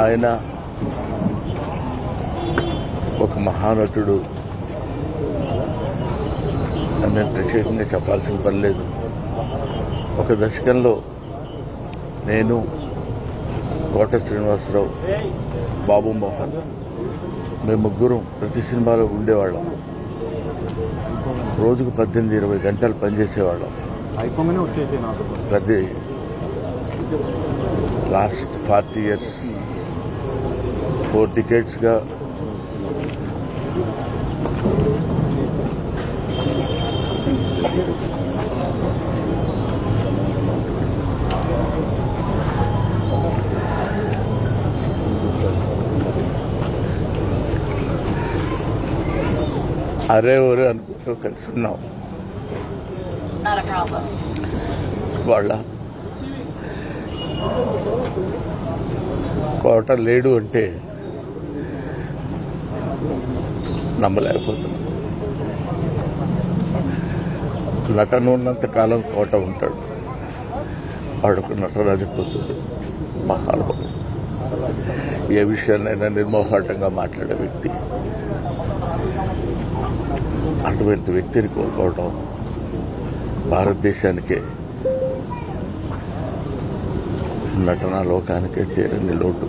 ఆయన ఒక మహానటుడు నేను ప్రత్యేకంగా చెప్పాల్సిన పని లేదు. ఒక దశకంలో నేను, కోట శ్రీనివాసరావు, బాబు మోహన్ మేము ముగ్గురం ప్రతి సినిమాలో ఉండేవాళ్ళం. రోజుకు 18-20 గంటలు పనిచేసేవాళ్ళం. ప్రతి లాస్ట్ 40 years 4 decades గా అరే ఒరే అనుకుంటూ కలిసి ఉన్నాం. వాళ్ళ కోట లేడు అంటే నమ్మలేకపోతున్నాం. నటన ఉన్నంత కాలం కోట ఉంటాడు. వాడొక నటరాజపోతుంది, మహానుభావుడు. ఏ విషయాన్నైనా నిర్మోహాటంగా మాట్లాడే వ్యక్తి. అటువంటి వ్యక్తిని కోల్పోవడం భారతదేశానికే, నటనా లోకానికే తీరని లోటు.